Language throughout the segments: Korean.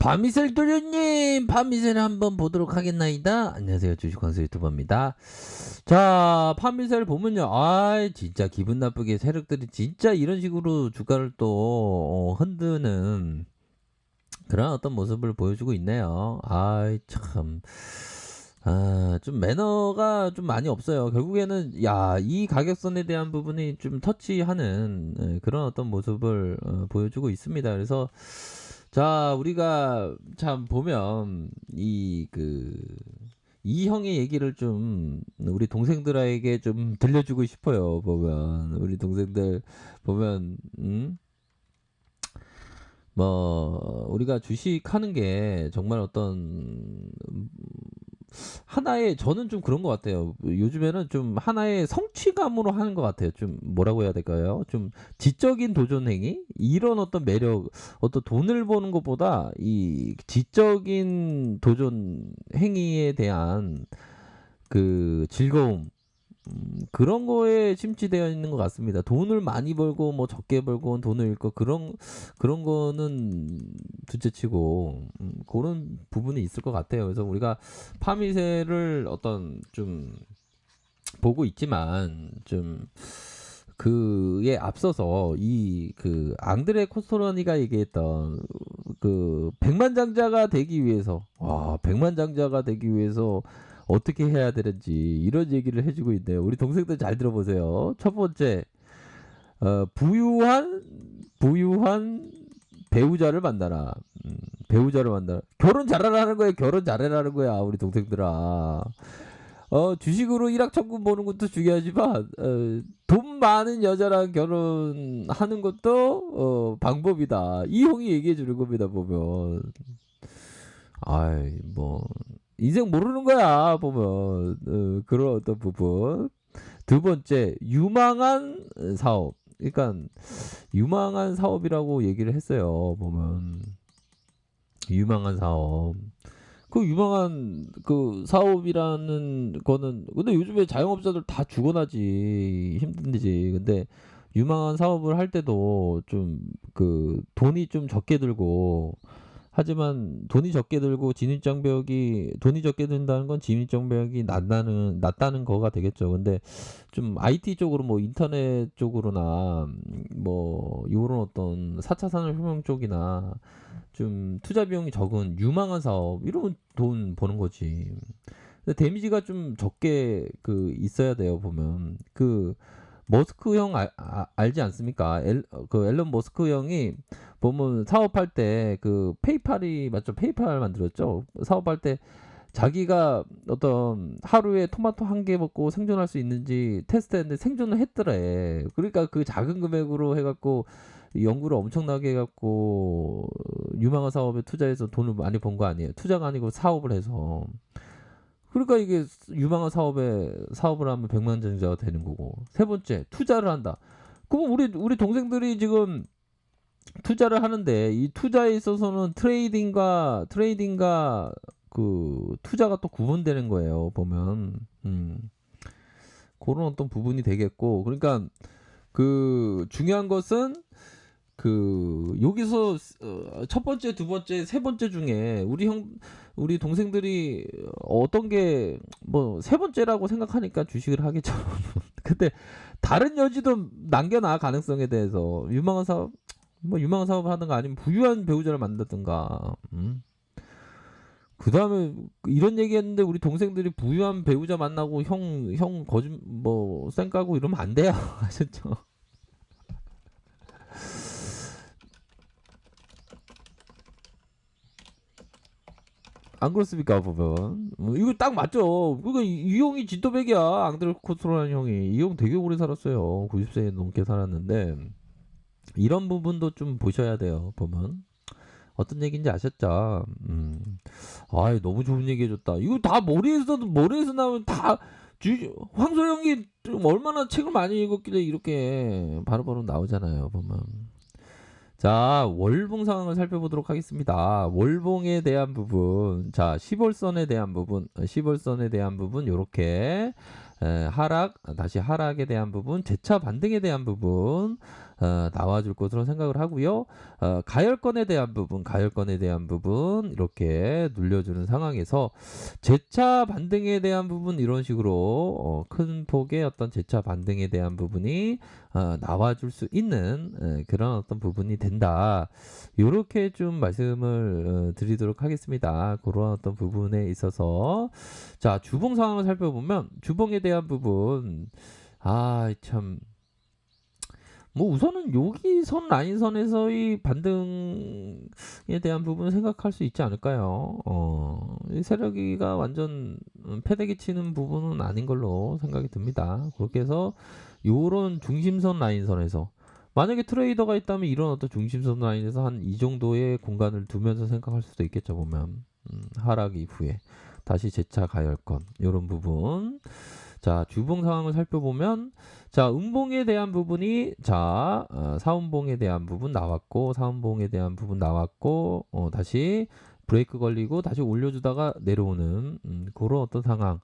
파미셀 도련님, 파미셀 한번 보도록 하겠나이다. 안녕하세요, 주식광수 유튜버입니다. 자, 파미셀 보면요, 진짜 기분 나쁘게 세력들이 진짜 이런 식으로 주가를 또 흔드는 그런 어떤 모습을 보여주고 있네요. 참. 좀 매너가 좀 많이 없어요. 결국에는 이 가격선에 대한 부분이 좀 터치하는 그런 어떤 모습을 보여주고 있습니다. 그래서 자, 우리가 참 보면 이 형의 얘기를 좀 우리 동생들에게 좀 들려주고 싶어요. 보면 우리 동생들 보면 우리가 주식하는 게 정말 어떤 하나의 저는 좀 그런 것 같아요. 요즘에는 좀 하나의 성취감으로 하는 것 같아요. 좀 뭐라고 해야 될까요? 좀 지적인 도전 행위 이런 어떤 매력, 어떤 돈을 버는 것보다 이 지적인 도전 행위에 대한 그 즐거움 그런 거에 심취되어 있는 것 같습니다. 돈을 많이 벌고 뭐 적게 벌고 돈을 잃고 그런 거는 둘째치고 그런 부분이 있을 것 같아요. 그래서 우리가 파미세를 어떤 좀 보고 있지만 좀 그에 앞서서 이 그 앙드레 코스토라니가 얘기했던 그 백만장자가 되기 위해서 백만장자가 되기 위해서 어떻게 해야 되는지 이런 얘기를 해주고 있네요. 우리 동생들 잘 들어보세요. 첫 번째, 부유한 배우자를 만나라. 배우자를 만나라. 결혼 잘하라는 거야. 결혼 잘해라는 거야. 우리 동생들아. 주식으로 일확천금 보는 것도 중요하지만 돈 많은 여자랑 결혼하는 것도 방법이다. 이 형이 얘기해 주는 겁니다. 보면 뭐 인생 모르는 거야. 보면 그런 어떤 부분. 두 번째, 유망한 사업. 그러니까 유망한 사업이라고 얘기를 했어요. 보면 유망한 사업. 그 유망한 그 사업이라는 거는 근데 요즘에 자영업자들 다 죽어나지 힘든지. 근데 유망한 사업을 할 때도 좀 그 돈이 좀 적게 들고 하지만 돈이 적게 든다는 건 진입장벽이 낮다는 거가 되겠죠. 근데 좀 IT 쪽으로 뭐 인터넷 쪽으로나 뭐 요런 어떤 4차 산업혁명 쪽이나 좀 투자 비용이 적은 유망한 사업 이러면 돈 버는 거지. 근데 데미지가 좀 적게 그 있어야 돼요. 보면 그 머스크 형 알지 않습니까? 그 앨런 머스크 형이 보면 사업할 때 그 페이팔이 맞죠? 페이팔 만들었죠. 사업할 때 자기가 어떤 하루에 토마토 한 개 먹고 생존할 수 있는지 테스트했는데 생존을 했더래. 그러니까 그 작은 금액으로 해갖고 연구를 엄청나게 해갖고 유망한 사업에 투자해서 돈을 많이 번 거 아니에요. 투자가 아니고 사업을 해서. 그러니까 이게 유망한 사업을 하면 백만장자가 되는 거고. 세 번째, 투자를 한다. 그럼 우리 동생들이 지금 투자를 하는데 이 투자에 있어서는 트레이딩과 그 투자가 또 구분되는 거예요. 보면 그런 어떤 부분이 되겠고. 그러니까 그 중요한 것은 그 여기서 첫 번째, 두 번째, 세 번째 중에 우리 동생들이 어떤 게 뭐 세 번째라고 생각하니까 주식을 하겠죠. 근데 다른 여지도 남겨놔 가능성에 대해서 유망한 사업을 하든가 아니면 부유한 배우자를 만들든가. 그 다음에 이런 얘기했는데 우리 동생들이 부유한 배우자 만나고 형 거짓 뭐 쌩까고 이러면 안 돼요. 아셨죠? 안 그렇습니까 보면 이거 딱 맞죠. 그러니까 이 형이 진또백이야. 앙드레 코스토라는 형이 이 형 되게 오래 살았어요. 90세 넘게 살았는데 이런 부분도 좀 보셔야 돼요. 보면 어떤 얘기인지 아셨죠? 너무 좋은 얘기 해줬다. 이거 다 머리에서 나오면 다 황소영이 좀 얼마나 책을 많이 읽었길래 이렇게 바로바로 나오잖아요. 보면. 자, 월봉 상황을 살펴보도록 하겠습니다. 월봉에 대한 부분, 자, 10월선에 대한 부분, 10월선에 대한 부분, 요렇게, 다시 하락에 대한 부분, 재차 반등에 대한 부분, 나와줄 것으로 생각을 하고요. 가열권에 대한 부분 이렇게 눌려주는 상황에서 재차 반등에 대한 부분 이런 식으로 큰 폭의 어떤 재차 반등에 대한 부분이 나와줄 수 있는 그런 어떤 부분이 된다. 요렇게 좀 말씀을 드리도록 하겠습니다. 그런 어떤 부분에 있어서 자, 주봉 상황을 살펴보면 주봉에 대한 부분 참 뭐 우선은 여기 선 라인선에서의 반등에 대한 부분을 생각할 수 있지 않을까요? 이 세력이가 완전 패대기 치는 부분은 아닌 걸로 생각이 듭니다. 그렇게 해서 요런 중심선 라인선에서 만약에 트레이더가 있다면 이런 어떤 중심선 라인에서 한 이 정도의 공간을 두면서 생각할 수도 있겠죠. 보면 하락 이후에 다시 재차 가열권 요런 부분. 자, 주봉 상황을 살펴보면 자, 음봉에 대한 부분이 자, 사음봉에 대한 부분 나왔고 사음봉에 대한 부분 나왔고 다시 브레이크 걸리고 다시 올려주다가 내려오는 그런 어떤 상황.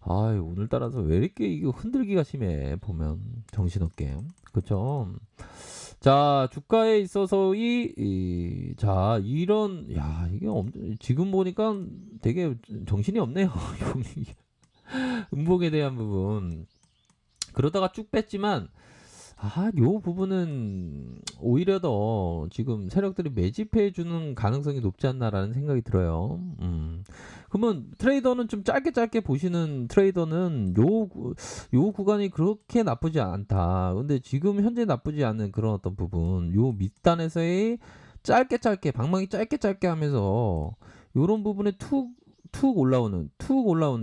오늘따라서 왜 이렇게 이게 흔들기가 심해 보면 정신없게 그쵸? 자, 주가에 있어서 자, 이런 이게 지금 보니까 되게 정신이 없네요. 음봉에 대한 부분 그러다가 쭉 뺐지만 요 부분은 오히려 더 지금 세력들이 매집해 주는 가능성이 높지 않나라는 생각이 들어요. 그러면 트레이더는 좀 짧게 보시는 트레이더는 요 구간이 그렇게 나쁘지 않다. 근데 지금 현재 나쁘지 않은 그런 어떤 부분, 요 밑단에서의 짧게 방망이 짧게 하면서 요런 부분에 툭 올라오는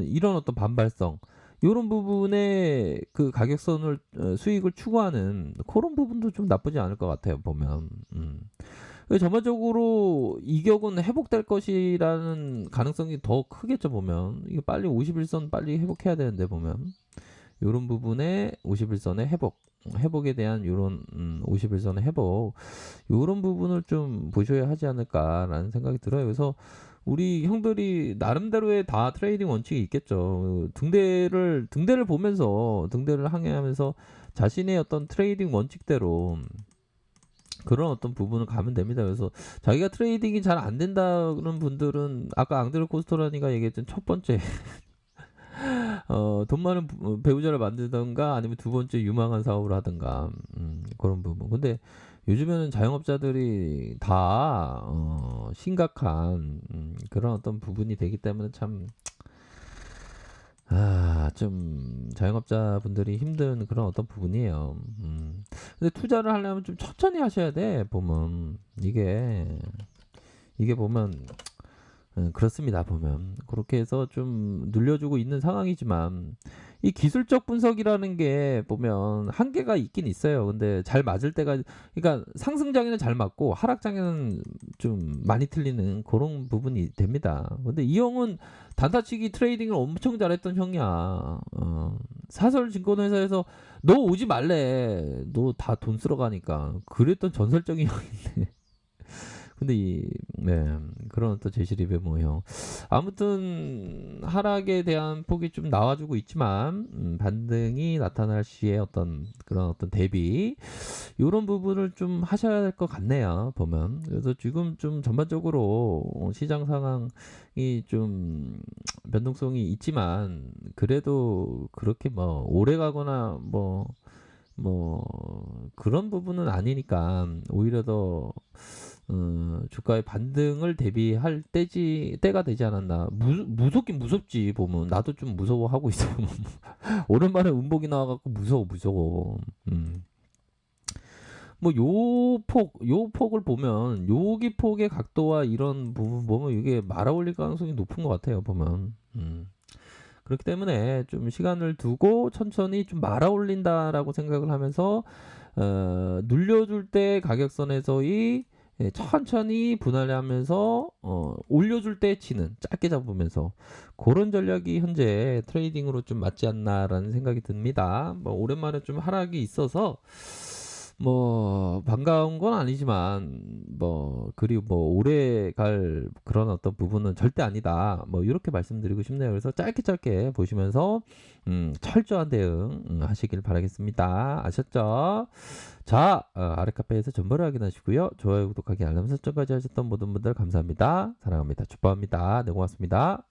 이런 어떤 반발성 요런 부분에 그 가격선을 수익을 추구하는 그런 부분도 좀 나쁘지 않을 것 같아요 보면. 전반적으로 이격은 회복될 것이라는 가능성이 더 크겠죠 보면. 이게 빨리 51선 빨리 회복해야 되는데 보면 요런 부분에 51선의 회복에 대한 요런 51선의 회복 요런 부분을 좀 보셔야 하지 않을까라는 생각이 들어요. 그래서 우리 형들이 나름대로의 다 트레이딩 원칙이 있겠죠. 등대를 보면서 등대를 항해하면서 자신의 어떤 트레이딩 원칙대로 그런 어떤 부분을 가면 됩니다. 그래서 자기가 트레이딩이 잘 안 된다는 분들은 아까 앙드레 코스토라니가 얘기했던 첫 번째 돈 많은 배우자를 만들던가 아니면 두 번째 유망한 사업을 하든가 그런 부분. 근데 요즘에는 자영업자들이 다 심각한 그런 어떤 부분이 되기 때문에 참 좀 자영업자분들이 힘든 그런 어떤 부분이에요. 근데 투자를 하려면 좀 천천히 하셔야 돼. 보면 이게 보면 그렇습니다. 보면 그렇게 해서 좀 늘려주고 있는 상황이지만 이 기술적 분석이라는 게 보면 한계가 있긴 있어요. 근데 잘 맞을 때가 그러니까 상승장에는 잘 맞고 하락장에는 좀 많이 틀리는 그런 부분이 됩니다. 근데 이 형은 단타치기 트레이딩을 엄청 잘했던 형이야. 사설증권회사에서 너 오지 말래. 너 다 돈 쓸어 가니까. 그랬던 전설적인 형인데. 근데 그런 어떤 제시리베 모형. 아무튼 하락에 대한 폭이 좀 나와주고 있지만 반등이 나타날 시에 어떤 그런 어떤 대비 이런 부분을 좀 하셔야 될 것 같네요. 보면 그래서 지금 좀 전반적으로 시장 상황이 좀 변동성이 있지만 그래도 그렇게 뭐 오래 가거나 뭐 그런 부분은 아니니까 오히려 더 주가의 반등을 대비할 때가 되지 않았나. 무섭긴 무섭지 보면 나도 좀 무서워하고 있어. 오랜만에 음복이 나와갖고 무서워. 뭐 요 폭을 보면 여기 폭의 각도와 이런 부분 보면 이게 말아올릴 가능성이 높은 것 같아요 보면. 그렇기 때문에 좀 시간을 두고 천천히 좀 말아올린다라고 생각을 하면서 눌려줄 때 가격선에서의 천천히 분할하면서 올려줄 때 치는 짧게 잡으면서 그런 전략이 현재 트레이딩으로 좀 맞지 않나라는 생각이 듭니다. 뭐 오랜만에 좀 하락이 있어서 뭐 반가운 건 아니지만 뭐 그리고 뭐 오래 갈 그런 어떤 부분은 절대 아니다. 뭐 요렇게 말씀드리고 싶네요. 그래서 짧게 보시면서 철저한 대응 하시길 바라겠습니다. 아셨죠? 자, 아래 카페에서 정보를 확인하시고요. 좋아요, 구독하기, 알람 설정까지 하셨던 모든 분들 감사합니다. 사랑합니다. 축복합니다. 네, 고맙습니다.